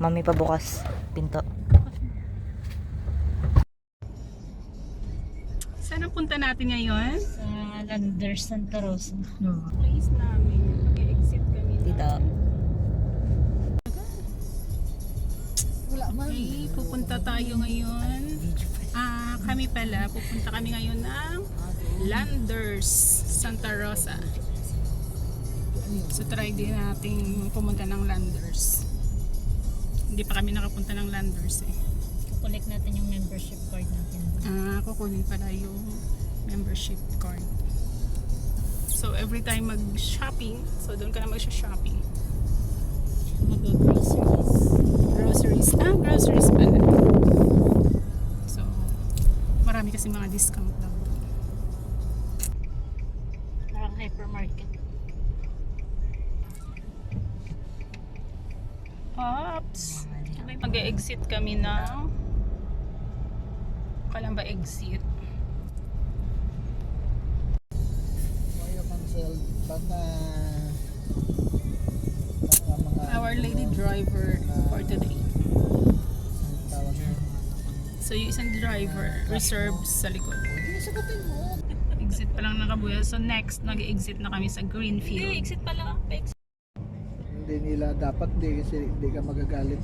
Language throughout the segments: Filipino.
Mami pa bukas pinto. Saan ang punta natin ngayon? Sa Landers Santa Rosa. Place namin. Mag-exit kami. Dito. Okay, pupunta tayo ngayon. Kami pala, pupunta kami ngayon ng Landers Santa Rosa. So try din natin pumunta ng Landers. Hindi pa kami nakapunta ng Landers eh. Kukulik natin yung membership card natin. Kukunin pala yung membership card. So every time mag-shopping, so doon ka na mag-shopping. Mag-groceries. Groceries pala. So marami kasi mga discount daw. Parang hypermarket. Pops! Mag-exit kami ng Kalamba exit. Our lady driver for today. So yung isang driver reserved sa likod. Exit pa lang nakabuya. So next, nag-exit na kami sa Greenfield. Exit pa lang. Hindi nila dapat kasi hindi ka magagalit.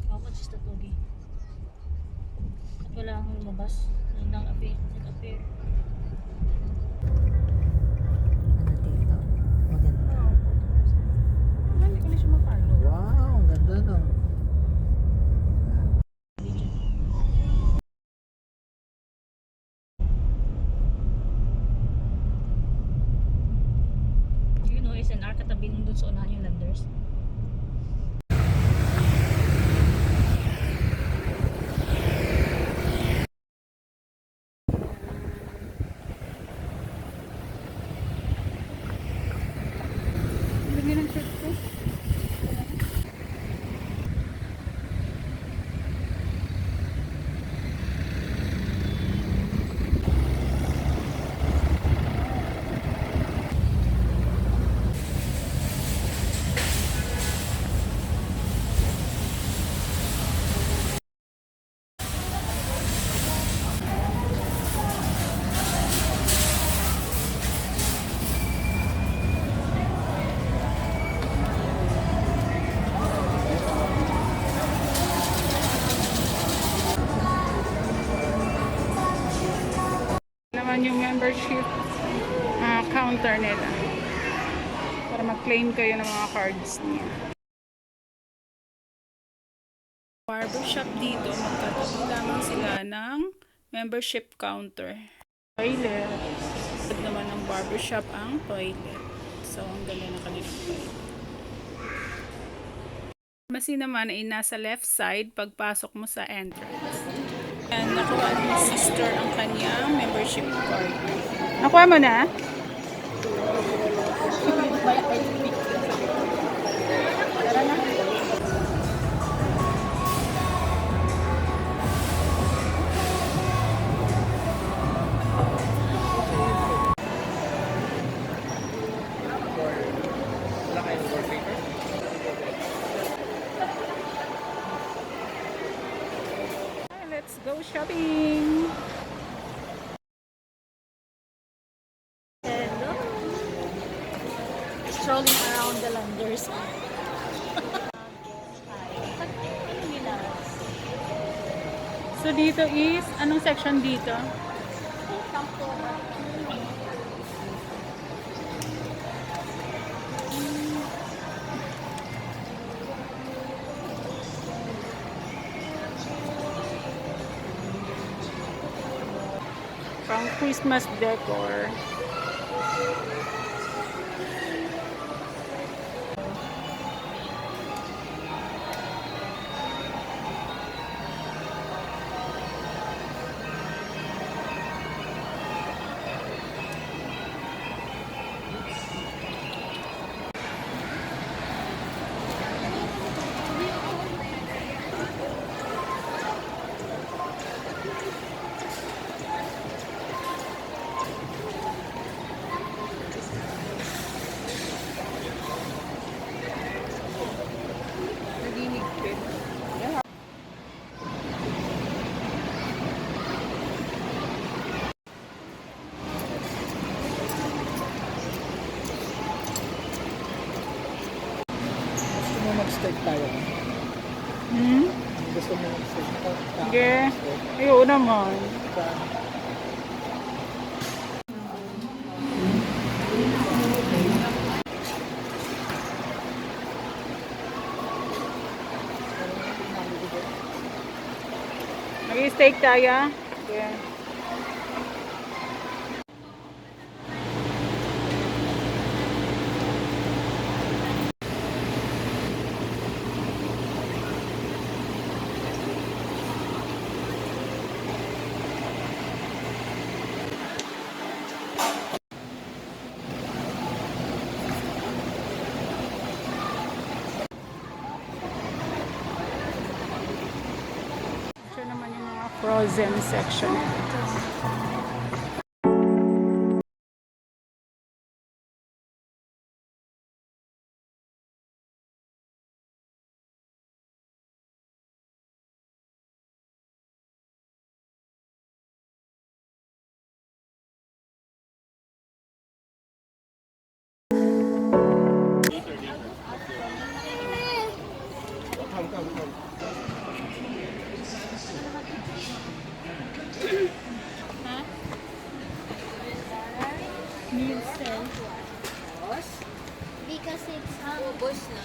How much is the togi? At wala akong lumabas. Nag-appear. Ano dito? Maganda. Hindi ko na siya mapalo. Wow, ang ganda no. Yun o, SNR katabi nung doon sa unahan yung Landers. Lagyan ng shirt ko. Naman yung membership counter nila para mag-claim kayo ng mga cards niya. Barbershop dito, magkatabi lamang sila ng membership counter. Toilet. At naman ng barbershop ang toilet. So, ang ganda na kanilang toilet. Pharmacy naman ay nasa left side pagpasok mo sa entrance. And nakuha ni sister ang kanyang membership card. Nakuha mo na? Tara na. Let's go shopping! Hello! Strolling around the Landers. So dito is, anong section dito? Pang Christmas decor. Steak tayo. Hmm? Gusto mo ng steak? Sige. Ayun naman. Mag-steak tayo. Sige. Ito naman yung mga frozen section. Meal cell. Because it's ubos na.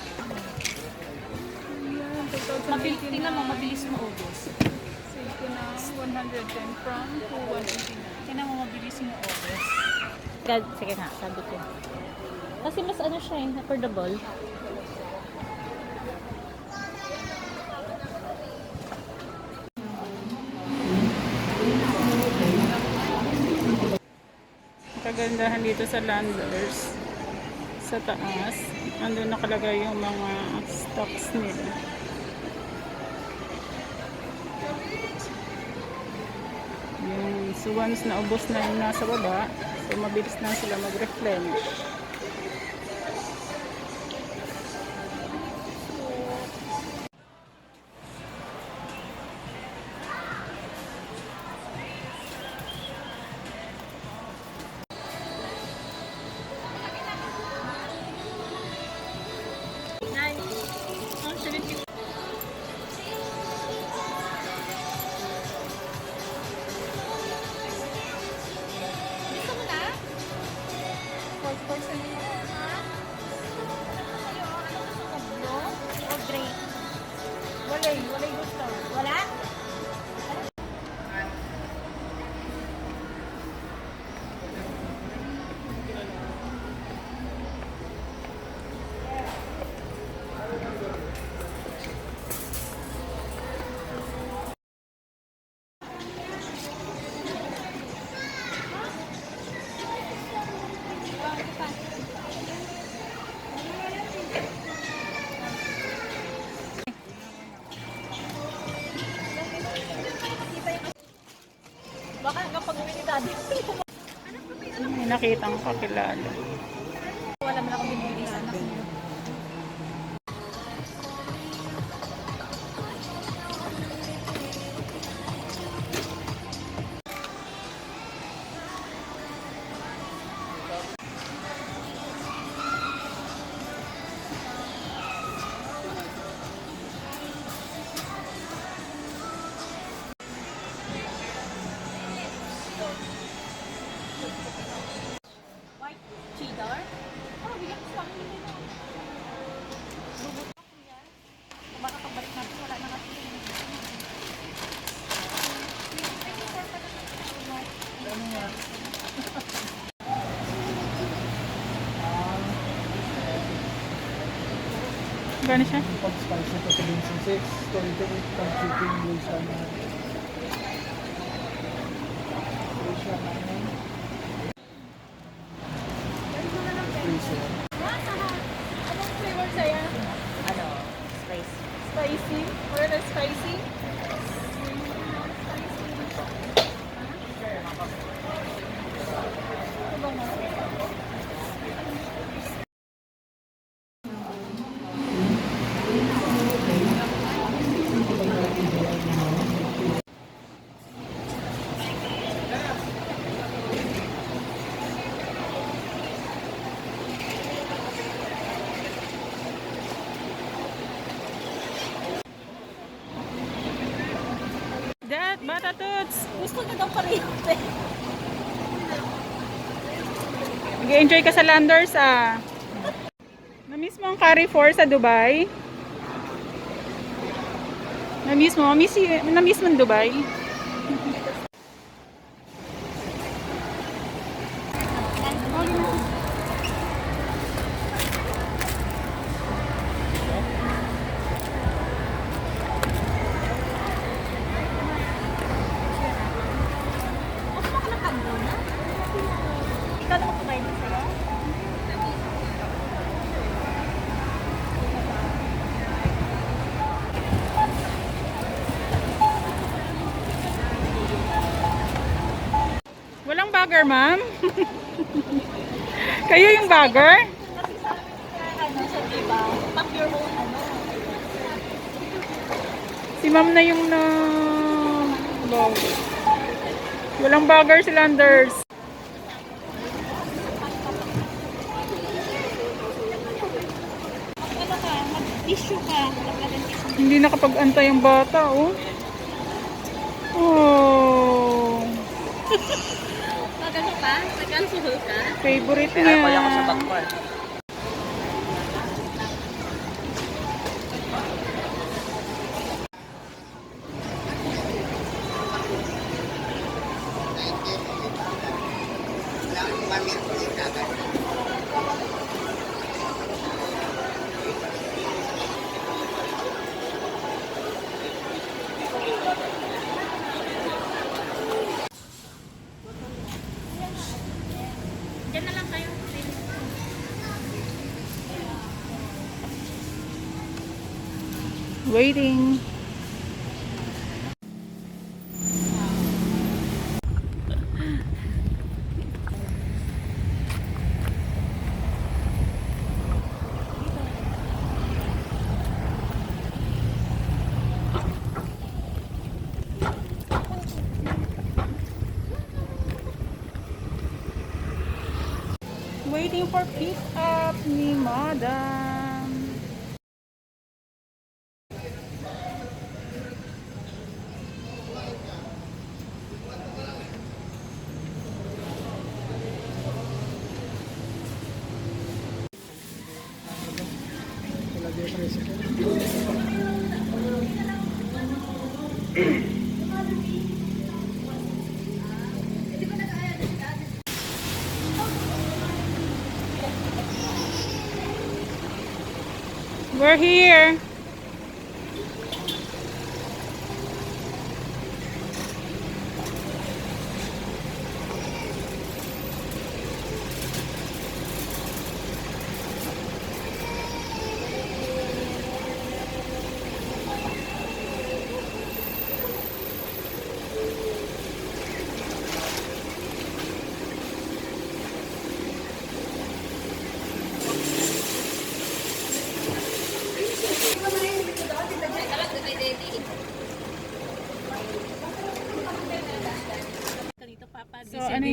Tingnan mo, mabilis maubos. Save ko na 110 from 289. Tingnan mo, mabilis maubos. Sige nga, sabi ko. Kasi mas ano siya eh, affordable. Kagandahan dito sa Landers, sa taas, andun nakalagay yung mga stocks nila. So once na ubos na yung nasa baba, so mabilis na sila mag-replenish. Gusto mo na? Tatlo? O drink? Walay gusto. Wala? Baka kapag uwi ni daddy. May nakitang kakilala. Wala man akong binili sa anak niyo. White cheddar? Oh, bigyan ko sa akin yun. Bubot ako yan. Baka pagbalik natin, wala na kasi. Gano'n siya? Pag spicy ito sa 26, 28 pag chicken Luisa na. Luisa na yun. Luisa. Anong flavor sa'yo? Ano? Spice. Spicy? More than spicy? That, Bata Toots! Gusto niya daw pareho eh. Nag-enjoy ka sa Landers ah. Na-miss mo ang Carrefour sa Dubai? Na-miss mo? Na-miss mo ang Dubai? Ikaw naman kumain din sa'yo? Walang bagger, ma'am? Kayo yung bagger? Ano siya, diba? Pack your own ano. Si ma'am na yung na... Wow. Walang bagger si Landers. Ano ka, mag-tissue ka. Lagyan tissue. Hindi nakapag-antay ang bata, oh. Oh. Magano ka? Nag-alcohol ka? Favorite niya. Diyan na lang kayo. Waiting. Waiting for pick up ni Madam. Talaga yung presyo. We're here. Dito, Papa. So ano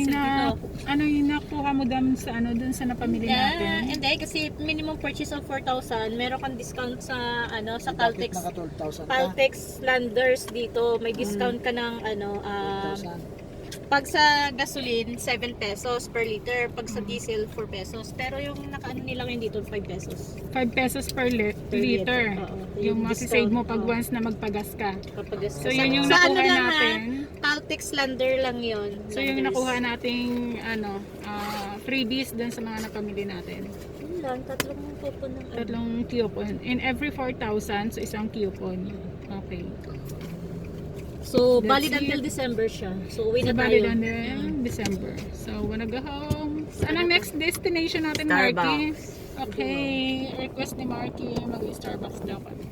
yung nakuha mo dun sa dun sa napamili natin? Hindi, kasi minimum purchase of 4,000. Meron kang discount sa sa Bakit Caltex. naka 12,000 ka? Caltex Landers dito. May discount ka ng 12,000. pag sa gasoline, 7 pesos per liter. Pag sa diesel, 4 pesos. Pero yung nakaano nilang yun dito, 5 pesos. 5 pesos per liter. Oo. Yung masisave mo pag Oo. once na magpagas ka. Kapag So yun yung sa nakuha lang, natin. Caltex Lander lang yun. So yung Landers. nakuha nating freebies dun sa mga napamili natin. Yun lang, tatlong coupon ng Tatlong coupon. In every 4,000, so isang coupon. Okay. So, That's valid it. until December siya. So, uwi So, na valid tayo. on December. So, wanna go home? Saan ang next destination natin, Marky? Okay. Request ni Marky. Mag-Starbucks daw kami.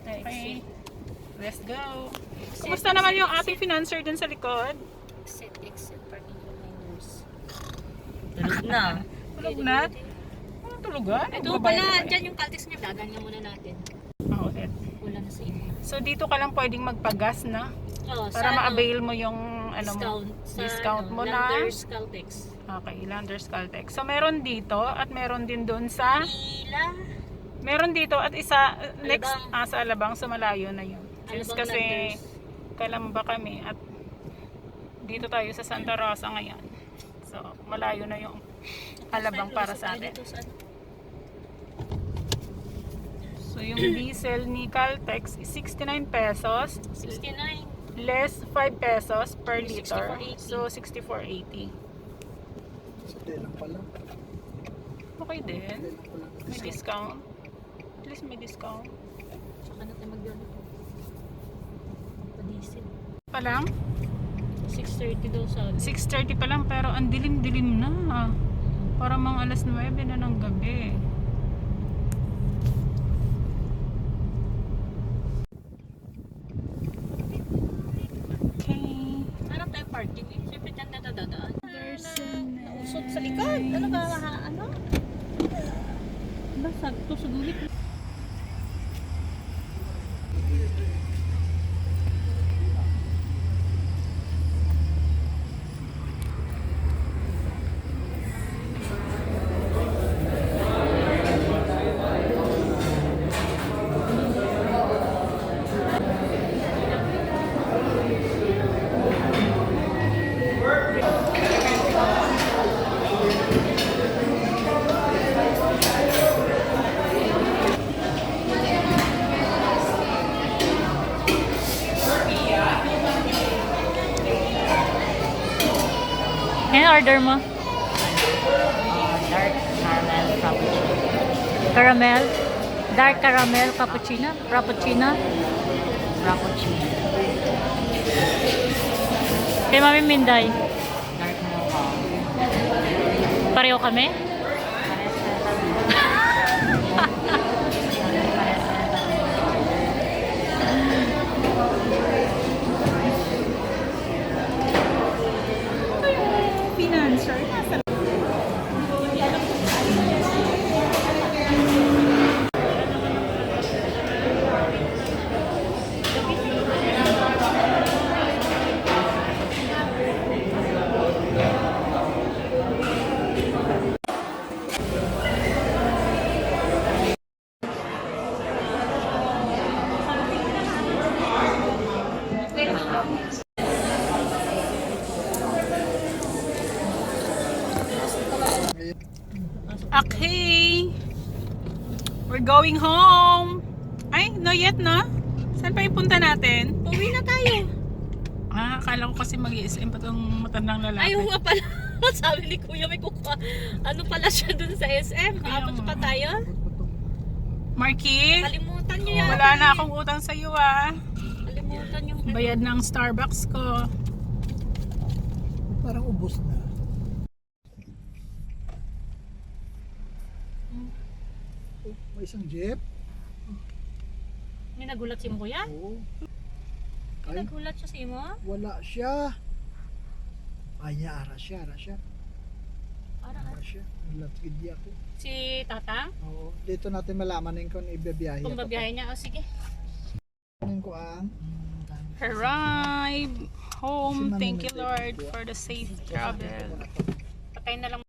Okay. Let's go. Kumusta naman yung ating financer dun sa likod? Exit parking reminders. Tulog na. Tulog na? Anong tulugan? Ito Nagbabayad pala, ka ba? dyan yung Caltex niya. Dagan muna natin. Ulit. Wala na sa inyo. So, dito ka lang pwedeng magpagas na Oh, para ma-avail mo yung discount. Sa, discount mo na. Landers Caltex. Okay, Landers Caltex. So, meron dito at meron din doon sa... Pila. Meron dito at isa next Alabang. sa Alabang, so malayo na yun. Since Alabang kasi Landers. Calamba kami at dito tayo sa Santa Rosa ngayon. So, malayo na yung Alabang para sa atin. So, yung diesel ni Caltex is 69 pesos. 69. Less 5 pesos per liter. 64.80. So, 64.80. Sa lang pala. Okay din. Lang pala. May discount. At least may discount. Saka natin mag-down ito. Pa-diesel. Pa lang? 6.30 daw sa 6:30 pa lang pero ang dilim-dilim na. Para mga alas 9 na ng gabi. Okay. Hanap tayo parking eh. Siyempre dyan na dadaan. There's Usot sa likod. Ano ba? Ano? Ba, sabi to sa gulit. Ano order mo? Dark caramel frappuccino. Caramel? Dark caramel cappuccino? Frappuccino? Frappuccino. Kay Mami Minday. Dark mocha. Pareho kami? Pares na Financer. Okay. We're going home. Ay, no yet na? Saan pa yung punta natin? Uwi na tayo. Ah, akala ko kasi mag-i-SM pa tong matandang lalaki. Ayaw nga pala. Sabi ni Kuya may kukuha. Ano pala siya dun sa SM? Apat pa tayo? Marky, Kalimutan niyo yan. wala na akong utang sa iyo ah. Kalimutan yung Bayad ng Starbucks ko. Parang ubos na. Oh, may isang jeep. May nagulat si mo kuya? Oo. May Ay, nagulat siya si mo? wala siya. Ay, niya, ara siya. Ara siya. Naglatgid niya ako. Si Tata? Oo. Dito natin malaman kung ibibiyahe. Kung babiyahe niya. O sige. Kunin ko ang Arrive home. Si Mami Thank you Minday Lord kukuha. for the safe travel. Patay na lang.